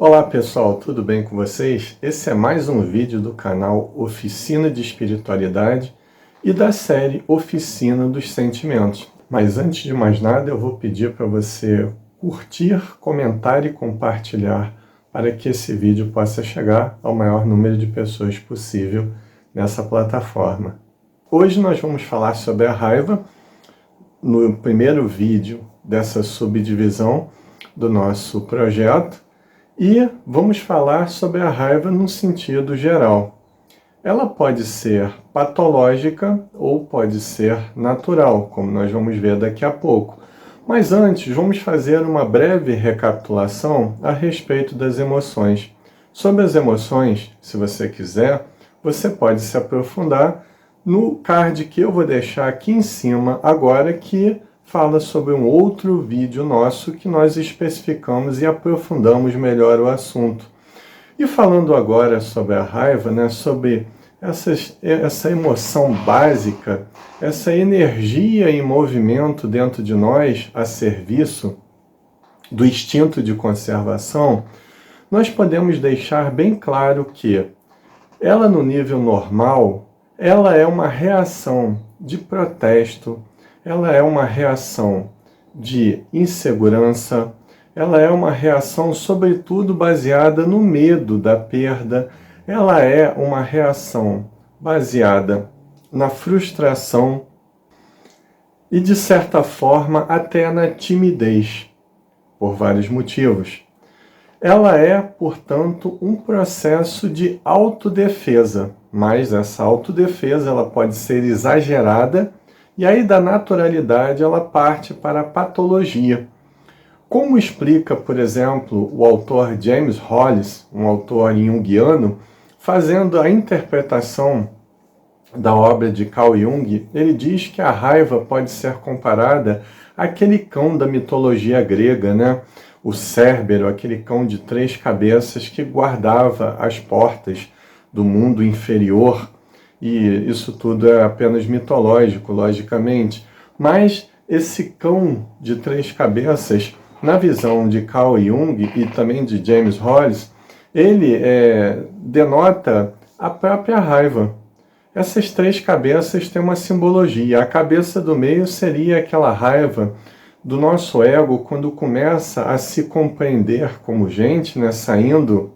Olá pessoal, tudo bem com vocês? Esse é mais um vídeo do canal Oficina de Espiritualidade e da série Oficina dos Sentimentos. Mas antes de mais nada, eu vou pedir para você curtir, comentar e compartilhar para que esse vídeo possa chegar ao maior número de pessoas possível nessa plataforma. Hoje nós vamos falar sobre a raiva no primeiro vídeo dessa subdivisão do nosso projeto. E vamos falar sobre a raiva num sentido geral. Ela pode ser patológica ou pode ser natural, como nós vamos ver daqui a pouco. Mas antes, vamos fazer uma breve recapitulação a respeito das emoções. Sobre as emoções, se você quiser, você pode se aprofundar no card que eu vou deixar aqui em cima agora, que fala sobre um outro vídeo nosso que nós especificamos e aprofundamos melhor o assunto. E falando agora sobre a raiva, sobre essa emoção básica, essa energia em movimento dentro de nós a serviço do instinto de conservação, nós podemos deixar bem claro que ela, no nível normal, ela é uma reação de protesto, ela é uma reação de insegurança, ela é uma reação, sobretudo, baseada no medo da perda, ela é uma reação baseada na frustração e, de certa forma, até na timidez, por vários motivos. Ela é, portanto, um processo de autodefesa, mas essa autodefesa ela pode ser exagerada. E aí, da naturalidade, ela parte para a patologia. Como explica, por exemplo, o autor James Hollis, um autor junguiano, fazendo a interpretação da obra de Carl Jung, ele diz que a raiva pode ser comparada àquele cão da mitologia grega, o Cérbero, aquele cão de 3 cabeças que guardava as portas do mundo inferior. E isso tudo é apenas mitológico, logicamente. Mas esse cão de 3 cabeças, na visão de Carl Jung e também de James Hollis, ele denota a própria raiva. Essas 3 cabeças têm uma simbologia. A cabeça do meio seria aquela raiva do nosso ego quando começa a se compreender como gente, saindo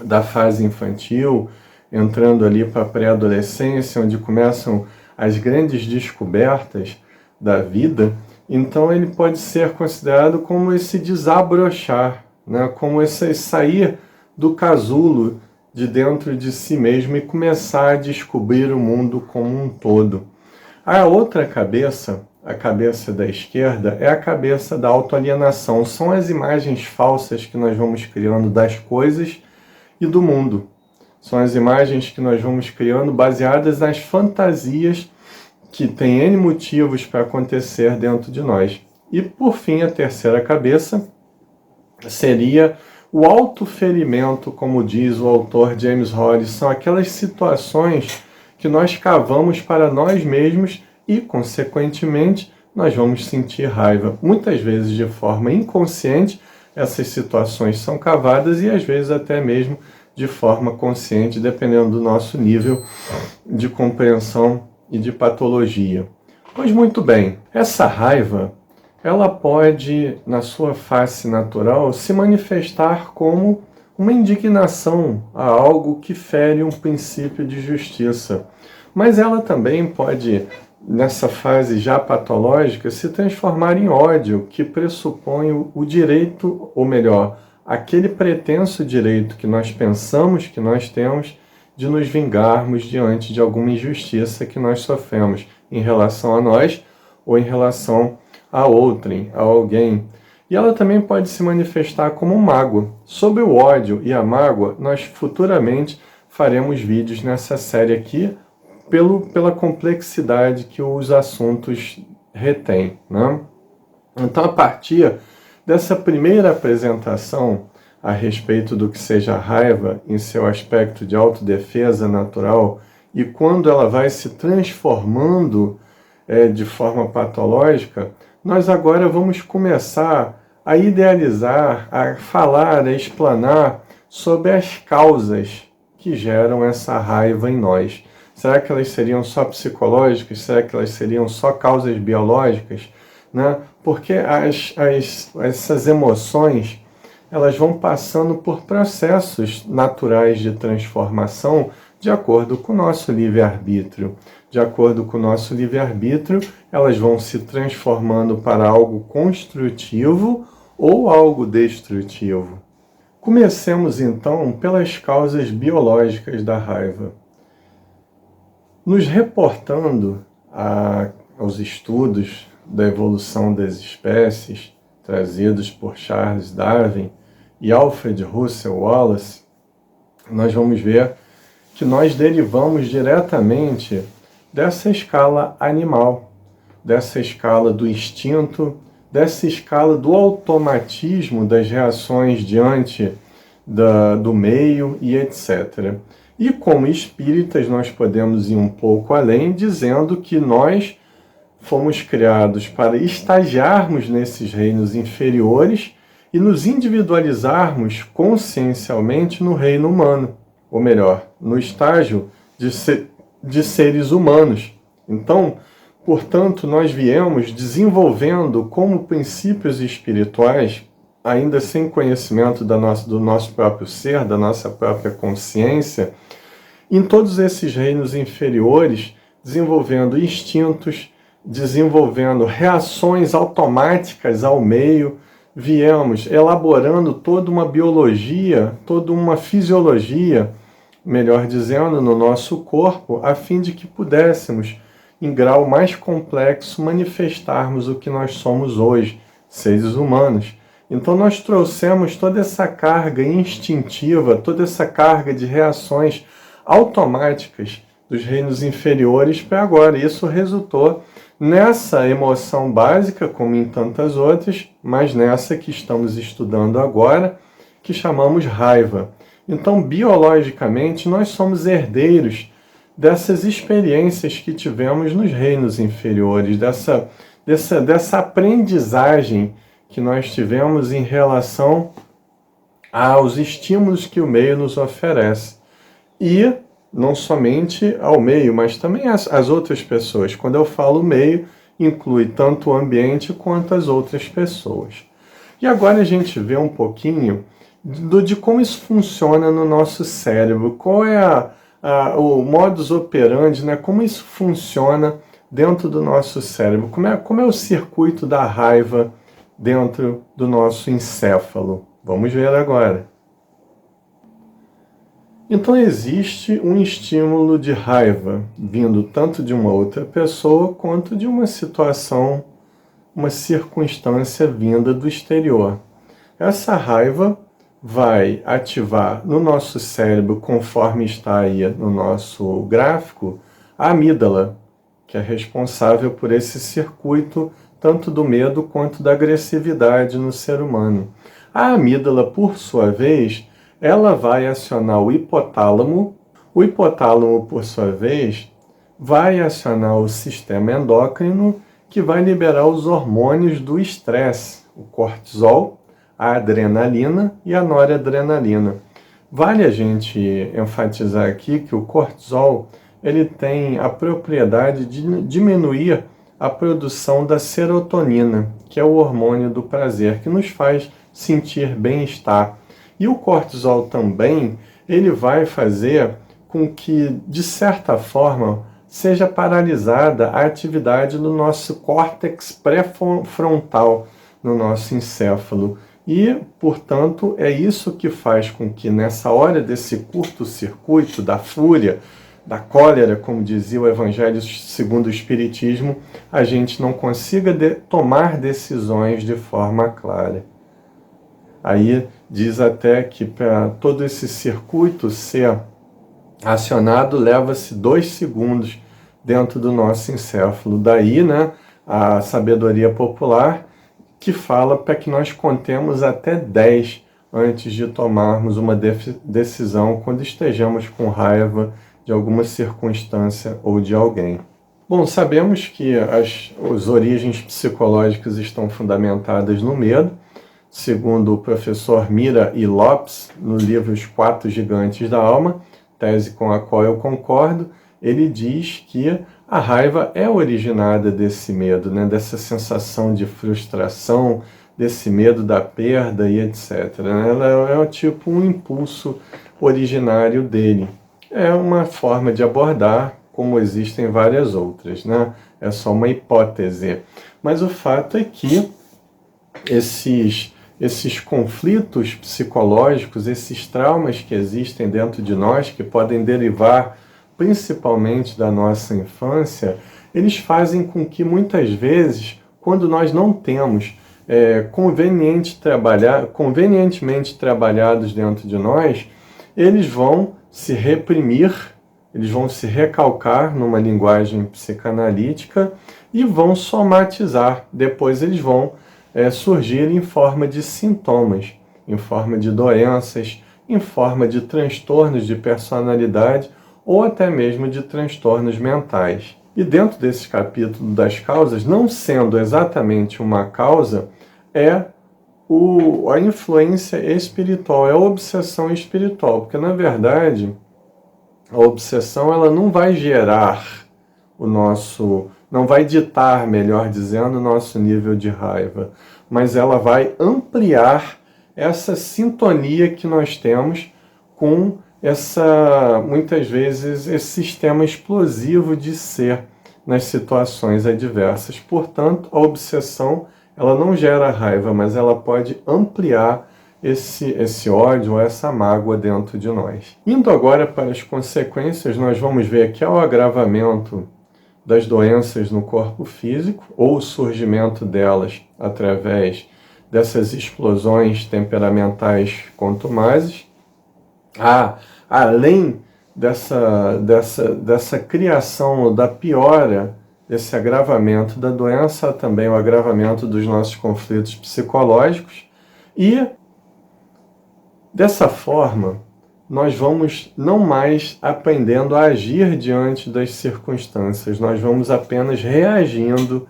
da fase infantil, entrando ali para a pré-adolescência, onde começam as grandes descobertas da vida. Então ele pode ser considerado como esse desabrochar, como esse sair do casulo de dentro de si mesmo e começar a descobrir o mundo como um todo. A outra cabeça, a cabeça da esquerda, é a cabeça da autoalienação. São as imagens falsas que nós vamos criando das coisas e do mundo. São as imagens que nós vamos criando baseadas nas fantasias que têm N motivos para acontecer dentro de nós. E, por fim, a terceira cabeça seria o autoferimento, como diz o autor James Hollis. São aquelas situações que nós cavamos para nós mesmos e, consequentemente, nós vamos sentir raiva. Muitas vezes, de forma inconsciente, essas situações são cavadas e, às vezes, até mesmo de forma consciente, dependendo do nosso nível de compreensão e de patologia. Pois muito bem, essa raiva, ela pode, na sua face natural, se manifestar como uma indignação a algo que fere um princípio de justiça. Mas ela também pode, nessa fase já patológica, se transformar em ódio, que pressupõe o direito, ou melhor, aquele pretenso direito que nós pensamos que nós temos de nos vingarmos diante de alguma injustiça que nós sofremos em relação a nós ou em relação a outrem, a alguém. E ela também pode se manifestar como mágoa. Sobre o ódio e a mágoa, nós futuramente faremos vídeos nessa série aqui pela complexidade que os assuntos retêm. Então, a partir dessa primeira apresentação a respeito do que seja a raiva em seu aspecto de autodefesa natural e quando ela vai se transformando de forma patológica, nós agora vamos começar a idealizar, a falar, a explanar sobre as causas que geram essa raiva em nós. Será que elas seriam só psicológicas? Será que elas seriam só causas biológicas? Né? Porque essas emoções, elas vão passando por processos naturais de transformação de acordo com o nosso livre-arbítrio. De acordo com o nosso livre-arbítrio, elas vão se transformando para algo construtivo ou algo destrutivo. Comecemos então pelas causas biológicas da raiva. Nos reportando aos estudos da evolução das espécies trazidos por Charles Darwin e Alfred Russel Wallace, nós vamos ver que nós derivamos diretamente dessa escala animal, dessa escala do instinto, dessa escala do automatismo das reações diante do meio e etc. E como espíritas nós podemos ir um pouco além, dizendo que nós fomos criados para estagiarmos nesses reinos inferiores e nos individualizarmos consciencialmente no reino humano, ou melhor, no estágio de seres humanos. Então, portanto, nós viemos desenvolvendo como princípios espirituais, ainda sem conhecimento do nosso próprio ser, da nossa própria consciência, em todos esses reinos inferiores, desenvolvendo instintos, desenvolvendo reações automáticas ao meio, viemos elaborando toda uma biologia, toda uma fisiologia, melhor dizendo, no nosso corpo, a fim de que pudéssemos, em grau mais complexo, manifestarmos o que nós somos hoje, seres humanos. Então nós trouxemos toda essa carga instintiva, toda essa carga de reações automáticas dos reinos inferiores para agora. Isso resultou nessa emoção básica, como em tantas outras, mas nessa que estamos estudando agora, que chamamos raiva. Então, biologicamente, nós somos herdeiros dessas experiências que tivemos nos reinos inferiores, dessa aprendizagem que nós tivemos em relação aos estímulos que o meio nos oferece. E não somente ao meio, mas também às outras pessoas. Quando eu falo meio, inclui tanto o ambiente quanto as outras pessoas. E agora a gente vê um pouquinho de como isso funciona no nosso cérebro, qual é o modus operandi, né? Como isso funciona dentro do nosso cérebro, como é o circuito da raiva dentro do nosso encéfalo. Vamos ver agora. Então existe um estímulo de raiva vindo tanto de uma outra pessoa quanto de uma situação, uma circunstância vinda do exterior. Essa raiva vai ativar no nosso cérebro, conforme está aí no nosso gráfico, a amígdala, que é responsável por esse circuito tanto do medo quanto da agressividade no ser humano. A amígdala, por sua vez, ela vai acionar o hipotálamo. O hipotálamo, por sua vez, vai acionar o sistema endócrino, que vai liberar os hormônios do estresse, o cortisol, a adrenalina e a noradrenalina. Vale a gente enfatizar aqui que o cortisol ele tem a propriedade de diminuir a produção da serotonina, que é o hormônio do prazer, que nos faz sentir bem-estar. E o cortisol também, ele vai fazer com que, de certa forma, seja paralisada a atividade do nosso córtex pré-frontal, no nosso encéfalo. E, portanto, é isso que faz com que, nessa hora desse curto-circuito da fúria, da cólera, como dizia o Evangelho segundo o Espiritismo, a gente não consiga tomar decisões de forma clara. Aí diz até que para todo esse circuito ser acionado, leva-se 2 segundos dentro do nosso encéfalo. Daí, né, a sabedoria popular que fala para que nós contemos até 10 antes de tomarmos uma decisão quando estejamos com raiva de alguma circunstância ou de alguém. Bom, sabemos que as origens psicológicas estão fundamentadas no medo, segundo o professor Mira e Lopes, no livro Os Quatro Gigantes da Alma, tese com a qual eu concordo, ele diz que a raiva é originada desse medo, né? Dessa sensação de frustração, desse medo da perda e etc. Ela é tipo um impulso originário dele. É uma forma de abordar, como existem várias outras, né? É só uma hipótese. Mas o fato é que esses conflitos psicológicos, esses traumas que existem dentro de nós, que podem derivar principalmente da nossa infância, eles fazem com que muitas vezes, quando nós não temos convenientemente trabalhados dentro de nós, eles vão se reprimir, eles vão se recalcar numa linguagem psicanalítica e vão somatizar. Depois eles vão surgir em forma de sintomas, em forma de doenças, em forma de transtornos de personalidade ou até mesmo de transtornos mentais. E dentro desse capítulo das causas, não sendo exatamente uma causa, é a influência espiritual, é a obsessão espiritual, porque na verdade a obsessão ela não vai gerar não vai ditar, melhor dizendo, o nosso nível de raiva, mas ela vai ampliar essa sintonia que nós temos com muitas vezes, esse sistema explosivo de ser nas situações adversas. Portanto, a obsessão, ela não gera raiva, mas ela pode ampliar esse ódio ou essa mágoa dentro de nós. Indo agora para as consequências, nós vamos ver aqui o agravamento das doenças no corpo físico, ou o surgimento delas através dessas explosões temperamentais contumazes. Além dessa criação, da piora, desse agravamento da doença, também o agravamento dos nossos conflitos psicológicos. E, dessa forma, nós vamos não mais aprendendo a agir diante das circunstâncias, nós vamos apenas reagindo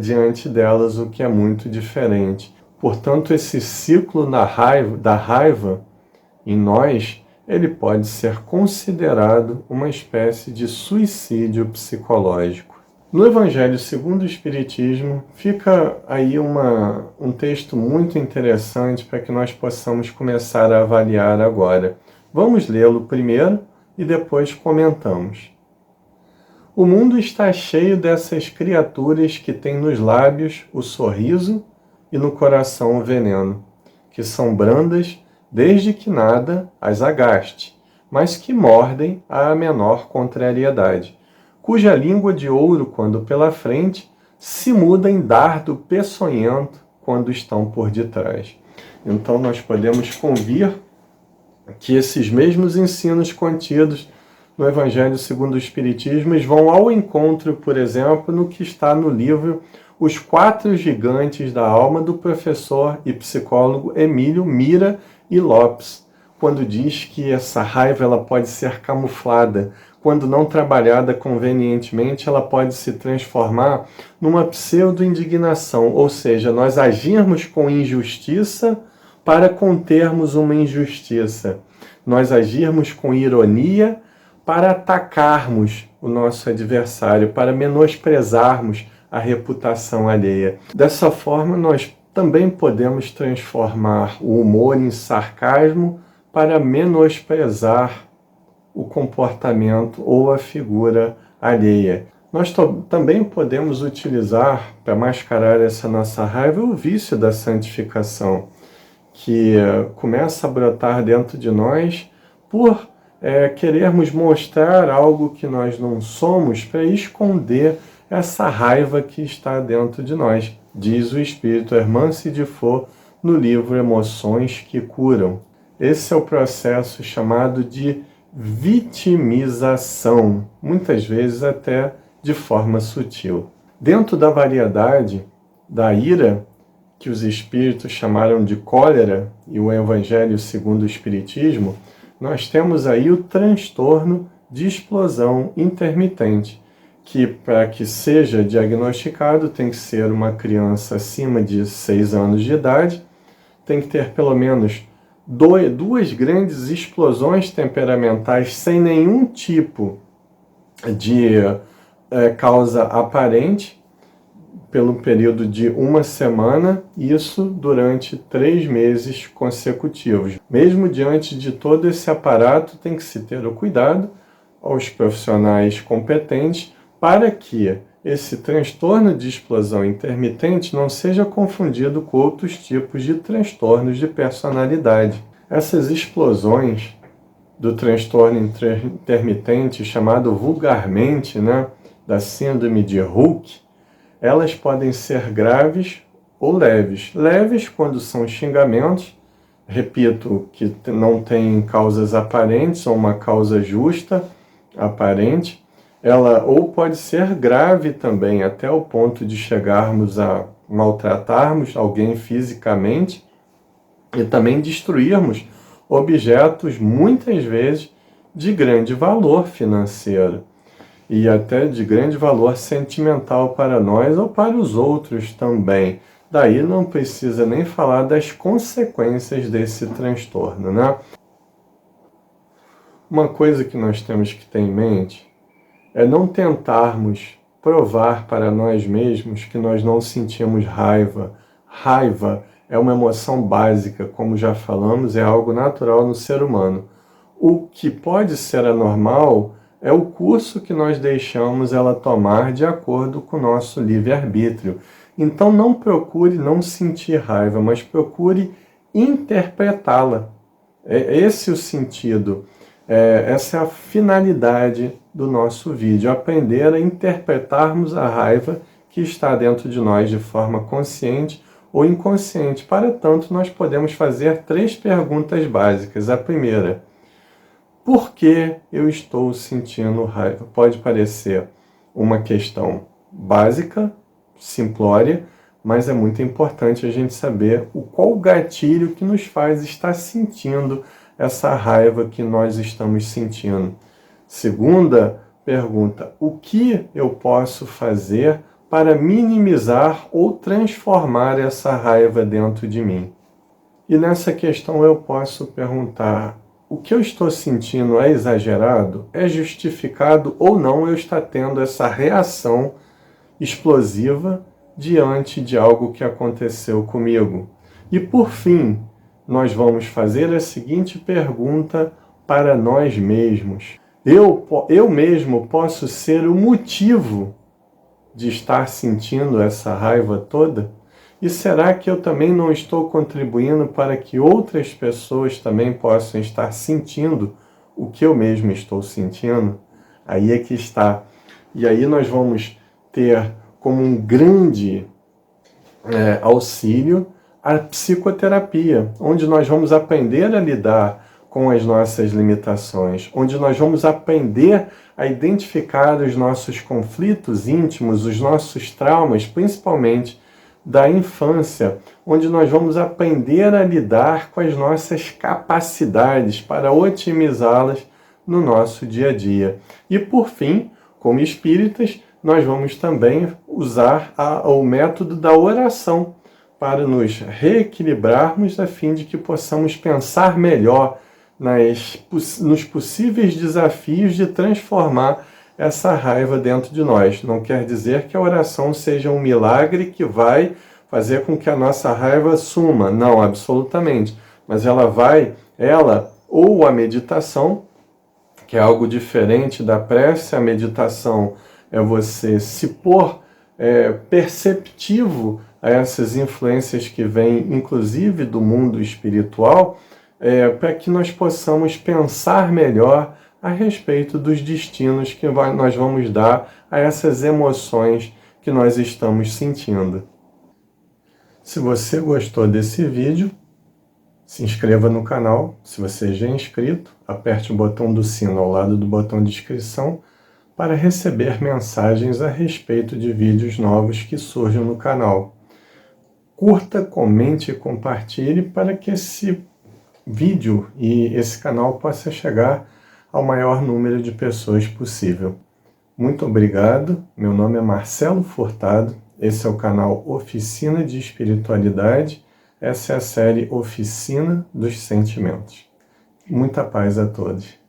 diante delas, o que é muito diferente. Portanto, esse ciclo da raiva em nós, ele pode ser considerado uma espécie de suicídio psicológico. No Evangelho segundo o Espiritismo, fica aí um texto muito interessante para que nós possamos começar a avaliar agora. Vamos lê-lo primeiro e depois comentamos. O mundo está cheio dessas criaturas que têm nos lábios o sorriso e no coração o veneno, que são brandas desde que nada as agaste, mas que mordem à menor contrariedade, cuja língua de ouro, quando pela frente, se muda em dardo peçonhento quando estão por detrás. Então nós podemos convir que esses mesmos ensinos contidos no Evangelho segundo o Espiritismo vão ao encontro, por exemplo, no que está no livro Os Quatro Gigantes da Alma, do professor e psicólogo Emílio Mira e Lopes, quando diz que essa raiva ela pode ser camuflada. Quando não trabalhada convenientemente, ela pode se transformar numa pseudo-indignação, ou seja, nós agirmos com injustiça para contermos uma injustiça. Nós agirmos com ironia para atacarmos o nosso adversário, para menosprezarmos a reputação alheia. Dessa forma, nós também podemos transformar o humor em sarcasmo para menosprezar o comportamento ou a figura alheia. Nós também podemos utilizar, para mascarar essa nossa raiva, o vício da santificação, que começa a brotar dentro de nós por querermos mostrar algo que nós não somos para esconder essa raiva que está dentro de nós. Diz o espírito Hermance de Faux no livro Emoções que Curam. Esse é o processo chamado de vitimização, muitas vezes até de forma sutil. Dentro da variedade da ira, que os espíritos chamaram de cólera, e o Evangelho segundo o Espiritismo, nós temos aí o transtorno de explosão intermitente, que para que seja diagnosticado tem que ser uma criança acima de 6 anos de idade, tem que ter pelo menos duas grandes explosões temperamentais sem nenhum tipo de causa aparente, pelo período de uma semana, isso durante 3 meses consecutivos. Mesmo diante de todo esse aparato, tem que se ter o cuidado aos profissionais competentes para que esse transtorno de explosão intermitente não seja confundido com outros tipos de transtornos de personalidade. Essas explosões do transtorno intermitente, chamado vulgarmente, da síndrome de Hulk, elas podem ser graves ou leves. Leves quando são xingamentos, repito, que não tem causas aparentes ou uma causa justa, aparente. Ela ou pode ser grave também, até o ponto de chegarmos a maltratarmos alguém fisicamente e também destruirmos objetos, muitas vezes, de grande valor financeiro e até de grande valor sentimental para nós ou para os outros também. Daí não precisa nem falar das consequências desse transtorno, Uma coisa que nós temos que ter em mente é não tentarmos provar para nós mesmos que nós não sentimos raiva. Raiva é uma emoção básica, como já falamos, é algo natural no ser humano. O que pode ser anormal é o curso que nós deixamos ela tomar de acordo com o nosso livre-arbítrio. Então não procure não sentir raiva, mas procure interpretá-la. É esse o sentido, essa é a finalidade do nosso vídeo, aprender a interpretarmos a raiva que está dentro de nós de forma consciente ou inconsciente. Para tanto, nós podemos fazer 3 perguntas básicas. A primeira: por que eu estou sentindo raiva? Pode parecer uma questão básica, simplória, mas é muito importante a gente saber qual gatilho que nos faz estar sentindo essa raiva que nós estamos sentindo. Segunda pergunta: o que eu posso fazer para minimizar ou transformar essa raiva dentro de mim? E nessa questão eu posso perguntar: o que eu estou sentindo é exagerado? É justificado ou não eu estar tendo essa reação explosiva diante de algo que aconteceu comigo? E por fim, nós vamos fazer a seguinte pergunta para nós mesmos: eu mesmo posso ser o motivo de estar sentindo essa raiva toda? E será que eu também não estou contribuindo para que outras pessoas também possam estar sentindo o que eu mesmo estou sentindo? Aí é que está. E aí nós vamos ter como um grande auxílio a psicoterapia, onde nós vamos aprender a lidar com as nossas limitações, onde nós vamos aprender a identificar os nossos conflitos íntimos, os nossos traumas, principalmente da infância, onde nós vamos aprender a lidar com as nossas capacidades para otimizá-las no nosso dia a dia. E por fim, como espíritas, nós vamos também usar o método da oração para nos reequilibrarmos a fim de que possamos pensar melhor nos possíveis desafios de transformar essa raiva dentro de nós. Não quer dizer que a oração seja um milagre que vai fazer com que a nossa raiva suma. Não, absolutamente. Mas ela ou a meditação, que é algo diferente da prece. A meditação é você se pôr perceptivo a essas influências que vêm, inclusive, do mundo espiritual, para que nós possamos pensar melhor a respeito dos destinos que nós vamos dar a essas emoções que nós estamos sentindo. Se você gostou desse vídeo, se inscreva no canal. Se você já é inscrito, aperte o botão do sino ao lado do botão de inscrição para receber mensagens a respeito de vídeos novos que surjam no canal. Curta, comente e compartilhe para que esse vídeo e esse canal possa chegar ao maior número de pessoas possível. Muito obrigado. Meu nome é Marcelo Furtado. Esse é o canal Oficina de Espiritualidade. Essa é a série Oficina dos Sentimentos. Muita paz a todos.